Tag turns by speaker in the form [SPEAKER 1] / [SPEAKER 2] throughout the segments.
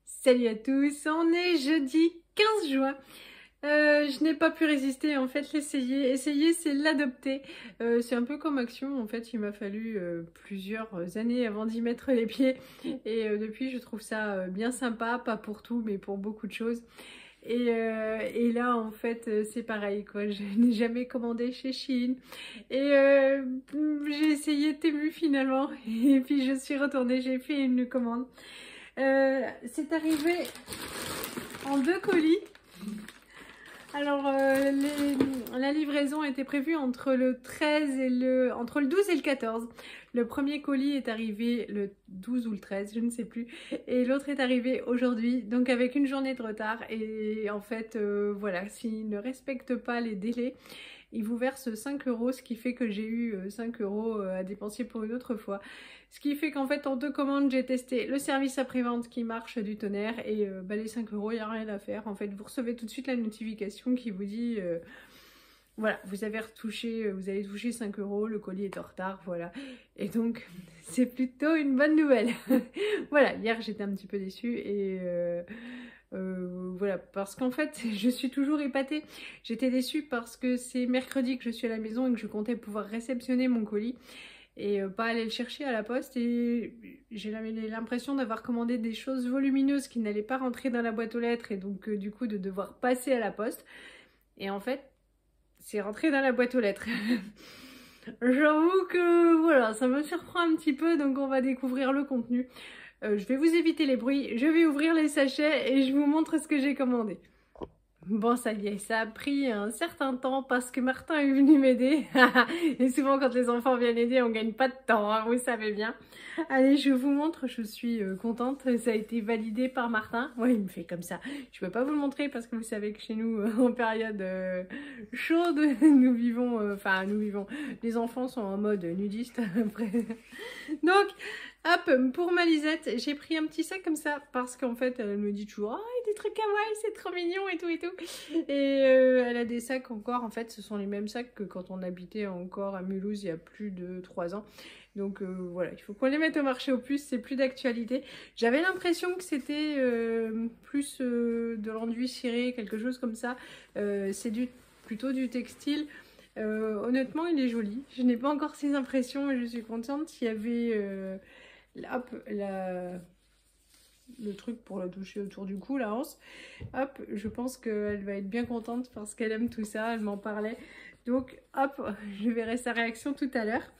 [SPEAKER 1] Salut à tous, on est jeudi 15 juin. Je n'ai pas pu résister en fait l'essayer. Essayer c'est l'adopter. C'est un peu comme Action en fait, il m'a fallu plusieurs années avant d'y mettre les pieds. Et depuis je trouve ça bien sympa, pas pour tout mais pour beaucoup de choses. Et là en fait c'est pareil quoi, je n'ai jamais commandé chez Shein. Et j'ai essayé Temu finalement. Et puis je suis retournée, j'ai fait une commande. C'est arrivé en 2 colis. Alors la livraison était prévue entre le 13 et entre le 12 et le 14. Le premier colis est arrivé le 12 ou le 13, je ne sais plus. Et l'autre est arrivé aujourd'hui, donc avec une journée de retard. Et en fait, voilà, s'ils ne respectent pas les délais, ils vous versent 5 euros, ce qui fait que j'ai eu 5 euros à dépenser pour une autre fois. Ce qui fait qu'en fait, en 2 commandes, j'ai testé le service après-vente qui marche du tonnerre et les 5 euros, il n'y a rien à faire. En fait, vous recevez tout de suite la notification qui vous dit voilà, vous avez retouché, vous avez touché 5 euros, le colis est en retard, voilà. Et donc, c'est plutôt une bonne nouvelle. Voilà, hier j'étais un petit peu déçue et voilà, parce qu'en fait, je suis toujours épatée. J'étais déçue parce que c'est mercredi que je suis à la maison et que je comptais pouvoir réceptionner mon colis et pas aller le chercher à la poste. Et j'ai l'impression d'avoir commandé des choses volumineuses qui n'allaient pas rentrer dans la boîte aux lettres et donc du coup de devoir passer à la poste. Et en fait, c'est rentré dans la boîte aux lettres. J'avoue que voilà, ça me surprend un petit peu, donc on va découvrir le contenu. Je vais vous éviter les bruits, je vais ouvrir les sachets et je vous montre ce que j'ai commandé. Bon, ça y est, ça a pris un certain temps parce que Martin est venu m'aider. Et souvent, quand les enfants viennent aider, on gagne pas de temps, hein, vous savez bien. Allez, je vous montre, je suis contente. Ça a été validé par Martin. Ouais, il me fait comme ça. Je peux pas vous le montrer parce que vous savez que chez nous, en période chaude, nous vivons, les enfants sont en mode nudiste. Donc, hop, pour ma Lisette, j'ai pris un petit sac comme ça parce qu'en fait, elle me dit toujours « Oh, des trucs kawaii, c'est trop mignon et tout et tout ». Et elle a des sacs encore, en fait, ce sont les mêmes sacs que quand on habitait encore à Mulhouse il y a plus de 3 ans. Donc voilà, il faut qu'on les mette au marché aux puces, c'est plus d'actualité. J'avais l'impression que c'était plus de l'enduit ciré, quelque chose comme ça. C'est plutôt du textile. Honnêtement, il est joli. Je n'ai pas encore ces impressions et je suis contente. Il y avait hop, le truc pour la toucher autour du cou, la hanse. Hop, je pense qu'elle va être bien contente parce qu'elle aime tout ça, elle m'en parlait. Donc hop, je verrai sa réaction tout à l'heure.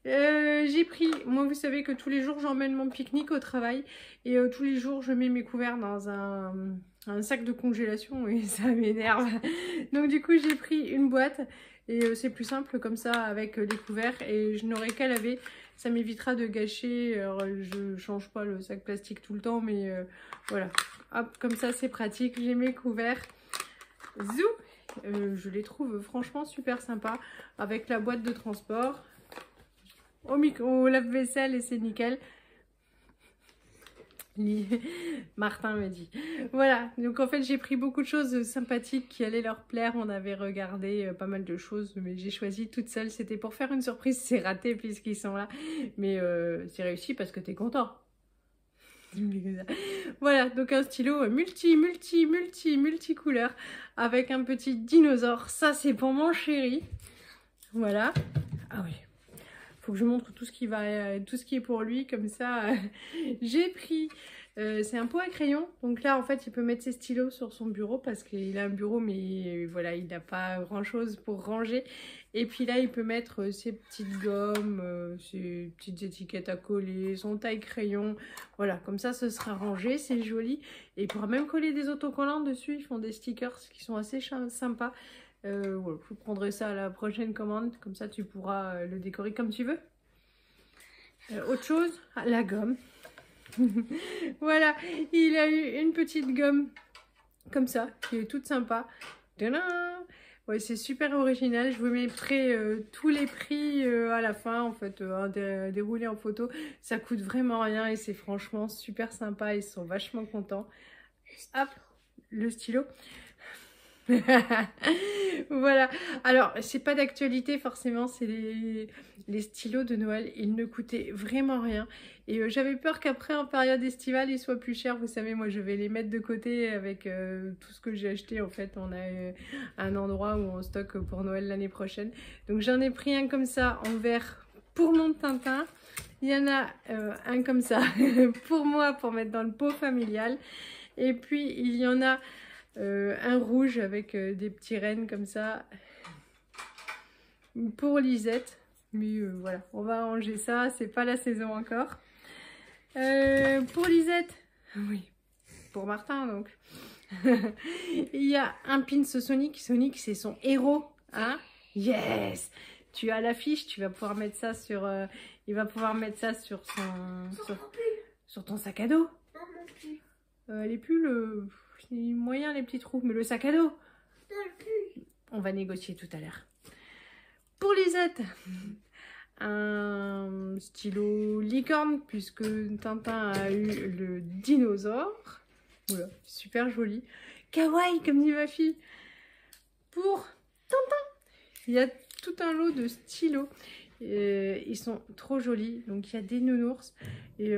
[SPEAKER 1] J'ai pris, moi vous savez que tous les jours j'emmène mon pique-nique au travail et tous les jours je mets mes couverts dans un sac de congélation et ça m'énerve. Donc du coup j'ai pris une boîte et c'est plus simple comme ça avec les couverts et je n'aurai qu'à laver. Ça m'évitera de gâcher. Alors, je change pas le sac plastique tout le temps mais voilà. Hop, comme ça c'est pratique. J'ai mes couverts. Zou, je les trouve franchement super sympas avec la boîte de transport. Au lave-vaisselle et c'est nickel. Martin me dit. Voilà, donc en fait j'ai pris beaucoup de choses sympathiques qui allaient leur plaire. On avait regardé pas mal de choses, mais j'ai choisi toute seule. C'était pour faire une surprise, c'est raté puisqu'ils sont là. Mais c'est réussi parce que t'es content. Voilà, donc un stylo multi couleur avec un petit dinosaure. Ça c'est pour mon chéri. Voilà. Ah oui. Faut que je montre tout ce qui va, tout ce qui est pour lui, comme ça. J'ai pris, c'est un pot à crayon. Donc là, en fait, il peut mettre ses stylos sur son bureau parce qu'il a un bureau, mais voilà, il n'a pas grand-chose pour ranger. Et puis là, il peut mettre ses petites gommes, ses petites étiquettes à coller, son taille-crayon. Voilà, comme ça, ce sera rangé, c'est joli. Et il pourra même coller des autocollants dessus. Ils font des stickers qui sont assez sympas. Voilà, je prendrai ça à la prochaine commande, comme ça tu pourras le décorer comme tu veux. Autre chose, la gomme. Voilà, il a eu une petite gomme comme ça, qui est toute sympa. Ouais, c'est super original. Je vous mettrai tous les prix à la fin, en fait, déroulé en photo. Ça coûte vraiment rien et c'est franchement super sympa. Ils sont vachement contents. Hop, le stylo. Voilà. Alors, c'est pas d'actualité forcément, c'est les stylos de Noël. Ils ne coûtaient vraiment rien. Et j'avais peur qu'après, en période estivale, ils soient plus chers. Vous savez, moi, je vais les mettre de côté avec tout ce que j'ai acheté. En fait, on a un endroit où on stocke pour Noël l'année prochaine. Donc, j'en ai pris un comme ça en vert pour mon Tintin. Il y en a un comme ça pour moi, pour mettre dans le pot familial. Et puis, il y en a un rouge avec des petits rennes comme ça pour Lisette. Mais voilà, on va ranger ça, c'est pas la saison encore. Pour Lisette, oui, pour Martin donc. Il y a un pin Sonic. Sonic, c'est son héros, hein? Yes! Tu as l'affiche, tu vas pouvoir mettre ça sur... il va pouvoir mettre ça sur sur ton sac à dos. Elle est plus le... C'est moyen les petits trous, mais le sac à dos. On va négocier tout à l'heure. Pour Lisette, un stylo licorne, puisque Tintin a eu le dinosaure. Voilà, super joli. Kawaii, comme dit ma fille. Pour Tintin, il y a tout un lot de stylos. Ils sont trop jolis. Donc, il y a des nounours. Et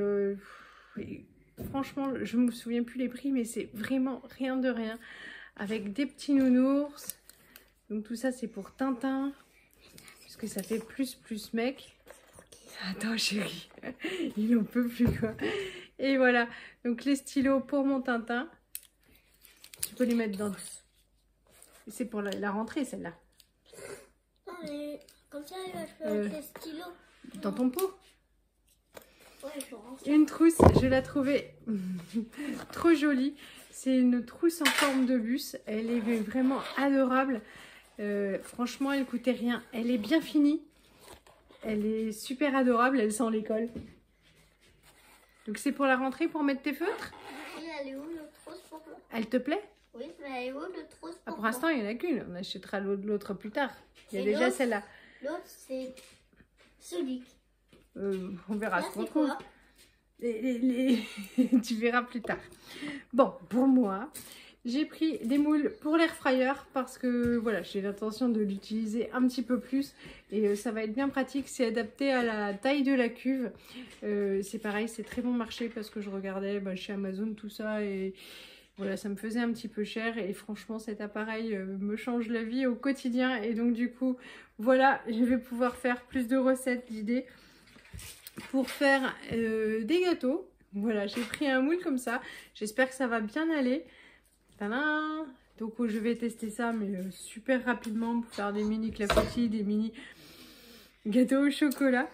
[SPEAKER 1] franchement, je me souviens plus les prix, mais c'est vraiment rien de rien. Avec des petits nounours. Donc, tout ça, c'est pour Tintin. Puisque ça fait plus mec. Attends, chérie. Il en peut plus, quoi. Et voilà. Donc, les stylos pour mon Tintin. Tu peux les mettre dans... C'est pour la rentrée, celle-là.
[SPEAKER 2] Non, mais comme ça, je peux mettre les stylos.
[SPEAKER 1] Dans ton pot.
[SPEAKER 2] Ouais, je range.
[SPEAKER 1] Une trousse, je la trouvais trop jolie. C'est une trousse en forme de bus. Elle est vraiment adorable. Franchement, elle coûtait rien. Elle est bien finie. Elle est super adorable. Elle sent l'école. Donc c'est pour la rentrée pour mettre tes feutres.
[SPEAKER 2] Et elle est où le trousse pour moi?
[SPEAKER 1] Elle te plaît?
[SPEAKER 2] Oui, mais elle est où le trousse pour
[SPEAKER 1] Pour l'instant, il n'y en a qu'une. On achètera l'autre plus tard. Il y a
[SPEAKER 2] Et
[SPEAKER 1] déjà
[SPEAKER 2] l'autre
[SPEAKER 1] celle-là.
[SPEAKER 2] L'autre, c'est Sonic.
[SPEAKER 1] On verra
[SPEAKER 2] Là,
[SPEAKER 1] ce qu'on
[SPEAKER 2] c'est
[SPEAKER 1] trouve.
[SPEAKER 2] quoi?
[SPEAKER 1] Tu verras plus tard. Bon, pour moi, j'ai pris des moules pour l'air fryer parce que voilà, j'ai l'intention de l'utiliser un petit peu plus et ça va être bien pratique. C'est adapté à la taille de la cuve. C'est pareil, c'est très bon marché parce que je regardais chez Amazon tout ça et voilà, ça me faisait un petit peu cher et franchement cet appareil me change la vie au quotidien et donc du coup, voilà, je vais pouvoir faire plus de recettes, d'idées pour faire des gâteaux. Voilà, j'ai pris un moule comme ça. J'espère que ça va bien aller. Tadam! Donc je vais tester ça, mais super rapidement pour faire des mini clafoutis, des mini gâteaux au chocolat.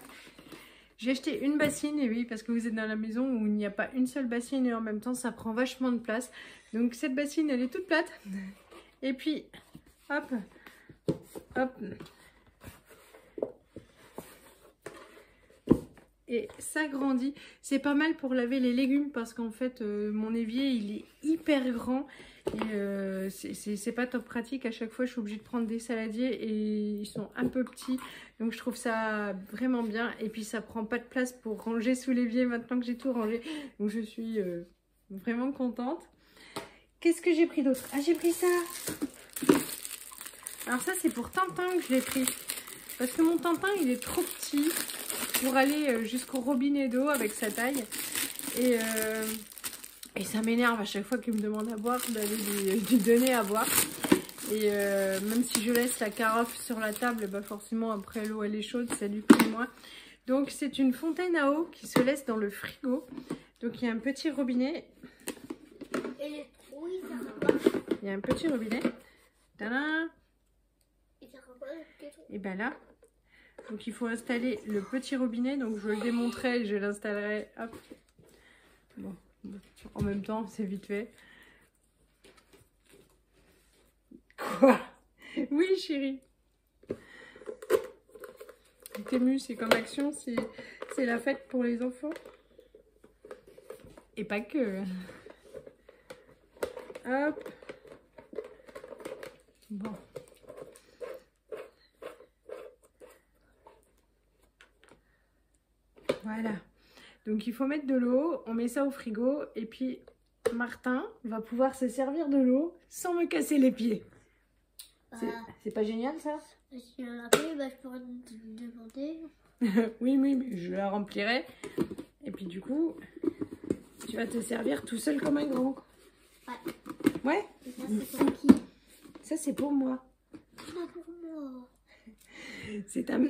[SPEAKER 1] J'ai acheté une bassine, et oui, parce que vous êtes dans la maison où il n'y a pas une seule bassine et en même temps ça prend vachement de place. Donc cette bassine, elle est toute plate. Et puis, hop, hop. Et ça grandit. C'est pas mal pour laver les légumes parce qu'en fait mon évier il est hyper grand et c'est pas top pratique. À chaque fois je suis obligée de prendre des saladiers et ils sont un peu petits, donc je trouve ça vraiment bien. Et puis ça prend pas de place pour ranger sous l'évier maintenant que j'ai tout rangé, donc je suis vraiment contente. Qu'est-ce que j'ai pris d'autre? Ah, j'ai pris ça. Alors ça c'est pour Tintin que je l'ai pris parce que mon Tintin il est trop petit pour aller jusqu'au robinet d'eau avec sa taille et ça m'énerve à chaque fois qu'il me demande à boire d'aller lui donner à boire et même si je laisse la carafe sur la table, bah forcément après l'eau elle est chaude, ça lui plaît moins. Donc c'est une fontaine à eau qui se laisse dans le frigo. Donc il y a un petit robinet.
[SPEAKER 2] Et oui, ça va pas.
[SPEAKER 1] Il y a un petit robinet. Tadam!
[SPEAKER 2] Et ça va pas.
[SPEAKER 1] Et ben là, donc il faut installer le petit robinet. Donc je le démontrerai et je l'installerai. Hop. Bon, en même temps, c'est vite fait. Quoi? Oui, chérie. T'es émue, c'est comme action, c'est la fête pour les enfants. Et pas que. Hop. Bon. Voilà. Donc il faut mettre de l'eau, on met ça au frigo et puis Martin va pouvoir se servir de l'eau sans me casser les pieds.
[SPEAKER 2] Bah,
[SPEAKER 1] C'est pas génial ça?
[SPEAKER 2] si on a plus, bah, je pourrais te demander.
[SPEAKER 1] Oui, oui, mais je la remplirai. Et puis du coup, tu vas te servir tout seul comme un grand.
[SPEAKER 2] Ouais.
[SPEAKER 1] Ouais?
[SPEAKER 2] Et ça, c'est pour qui?
[SPEAKER 1] Ça, c'est pour moi.
[SPEAKER 2] Pas pour moi.
[SPEAKER 1] C'est un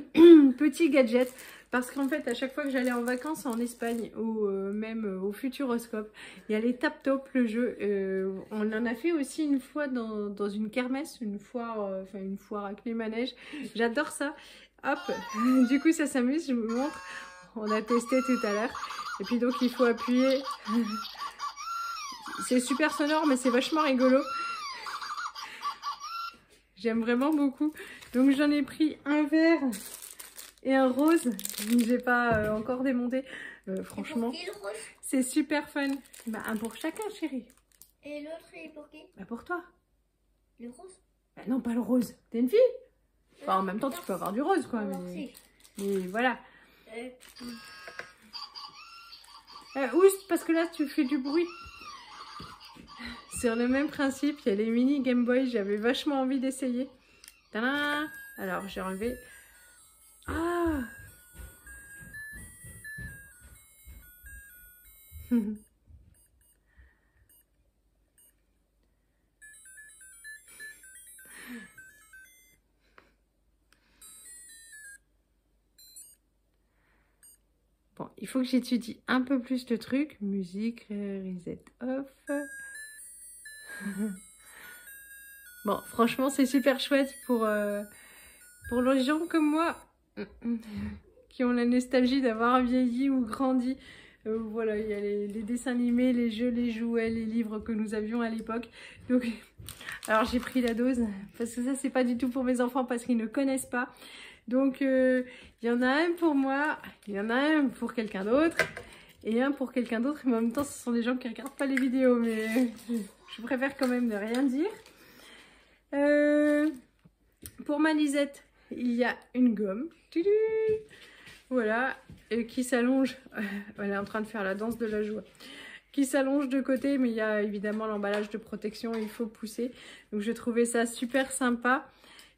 [SPEAKER 1] petit gadget. Parce qu'en fait, à chaque fois que j'allais en vacances en Espagne ou même au Futuroscope, il y a les Tap Top, le jeu. On en a fait aussi une fois dans une kermesse, une foire avec les manèges. J'adore ça. Hop, du coup, ça s'amuse, je vous montre. On a testé tout à l'heure. Et puis donc, il faut appuyer. C'est super sonore, mais c'est vachement rigolo. J'aime vraiment beaucoup. Donc, j'en ai pris un vert et un rose. J'ai pas encore démonté. Franchement,
[SPEAKER 2] Et pour qui le rose?
[SPEAKER 1] c'est super fun. Bah, un pour chacun, chérie.
[SPEAKER 2] Et l'autre, il est pour qui?
[SPEAKER 1] Bah, pour toi.
[SPEAKER 2] Le rose?
[SPEAKER 1] Bah, non, pas le rose. T'es une fille? Enfin, en même temps, tu peux avoir du rose, quoi. Mais voilà. Oust, parce que là, tu fais du bruit. Sur le même principe, il y a les mini Game Boy. J'avais vachement envie d'essayer. Tadam! Alors, j'ai enlevé. Ah! Bon, il faut que j'étudie un peu plus le truc. Musique, reset off. Bon, franchement, c'est super chouette pour les gens comme moi qui ont la nostalgie d'avoir vieilli ou grandi. Voilà, il y a les dessins animés, les jeux, les jouets, les livres que nous avions à l'époque. Donc, alors j'ai pris la dose parce que ça, c'est pas du tout pour mes enfants parce qu'ils ne connaissent pas. Donc, il y en a un pour moi, il y en a un pour quelqu'un d'autre et un pour quelqu'un d'autre. Mais en même temps, ce sont des gens qui ne regardent pas les vidéos, mais je préfère quand même ne rien dire. Pour ma Lisette, il y a une gomme. Voilà, qui s'allonge. Elle est en train de faire la danse de la joie. Qui s'allonge de côté, mais il y a évidemment l'emballage de protection, il faut pousser. Donc, je trouvais ça super sympa.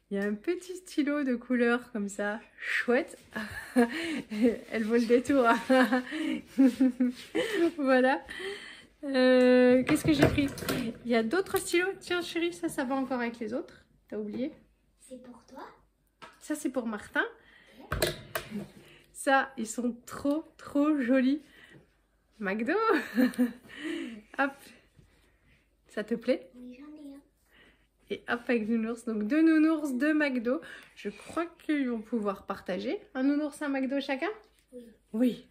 [SPEAKER 1] Il y a un petit stylo de couleur comme ça, chouette. Elle vaut le détour. Voilà. Qu'est-ce que j'ai pris? Il y a d'autres stylos. Tiens chérie, ça va encore avec les autres. T'as oublié?
[SPEAKER 2] C'est pour toi?
[SPEAKER 1] Ça c'est pour Martin. Ça, ils sont trop jolis. McDo. Hop. Ça te plaît?
[SPEAKER 2] Oui, j'en ai un.
[SPEAKER 1] Et hop, avec nounours. Donc, 2 nounours de McDo. Je crois qu'ils vont pouvoir partager. Un nounours, un McDo chacun?
[SPEAKER 2] Oui.
[SPEAKER 1] Oui.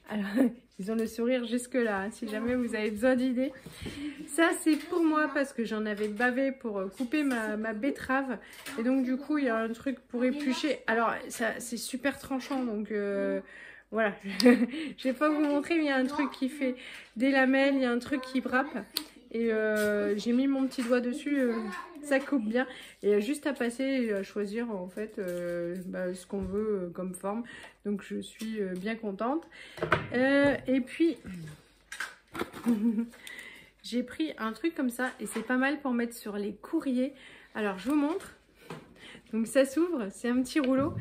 [SPEAKER 1] Alors, ils ont le sourire jusque-là, hein, si jamais vous avez besoin d'idées. Ça, c'est pour moi parce que j'en avais bavé pour couper ma betterave. Et donc, du coup, il y a un truc pour éplucher. Alors, c'est super tranchant, donc... voilà, je vais pas vous montrer, mais il y a un truc qui fait des lamelles, il y a un truc qui brappe. Et j'ai mis mon petit doigt dessus, ça coupe bien. Et juste à passer et à choisir en fait ce qu'on veut comme forme. Donc je suis bien contente. Et puis, j'ai pris un truc comme ça et c'est pas mal pour mettre sur les courriers. Alors je vous montre. Donc ça s'ouvre, c'est un petit rouleau.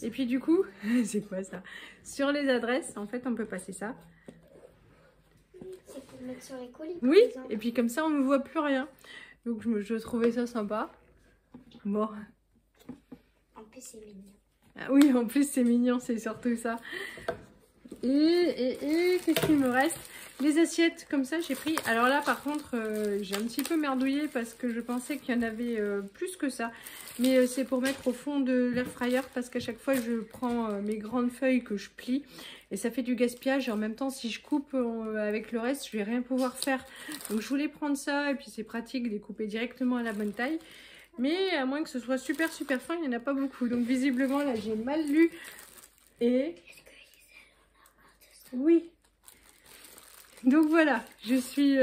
[SPEAKER 1] Et puis du coup, c'est quoi ça? Sur les adresses, en fait, on peut passer ça.
[SPEAKER 2] C'est pour mettre sur les colis.
[SPEAKER 1] Oui, et puis comme ça, on ne voit plus rien. Donc je trouvais ça sympa. Bon.
[SPEAKER 2] En plus, c'est mignon.
[SPEAKER 1] Ah oui, en plus, c'est mignon, c'est surtout ça. Et qu'est-ce qu'il me reste? Les assiettes, comme ça, j'ai pris. Alors là, par contre, j'ai un petit peu merdouillé parce que je pensais qu'il y en avait plus que ça. Mais c'est pour mettre au fond de l'air fryer parce qu'à chaque fois, je prends mes grandes feuilles que je plie. Et ça fait du gaspillage. Et en même temps, si je coupe avec le reste, je vais rien pouvoir faire. Donc, je voulais prendre ça. Et puis, c'est pratique de les couper directement à la bonne taille. Mais à moins que ce soit super fin, il n'y en a pas beaucoup. Donc, visiblement, là, j'ai mal lu. Et... oui. Donc voilà, je suis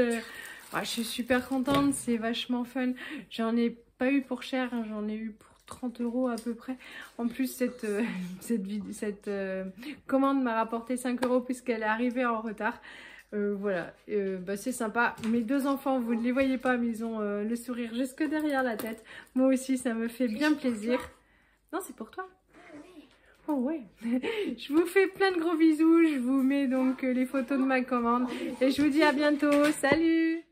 [SPEAKER 1] super contente, c'est vachement fun. J'en ai pas eu pour cher, hein, j'en ai eu pour 30 € à peu près. En plus, cette commande m'a rapporté 5 € puisqu'elle est arrivée en retard. Voilà, bah, c'est sympa. Mes deux enfants, vous ne les voyez pas, mais ils ont le sourire jusque derrière la tête. Moi aussi, ça me fait bien plaisir. Non, c'est pour toi. Oh ouais. Je vous fais plein de gros bisous. Je vous mets donc les photos de ma commande. Et je vous dis à bientôt. Salut!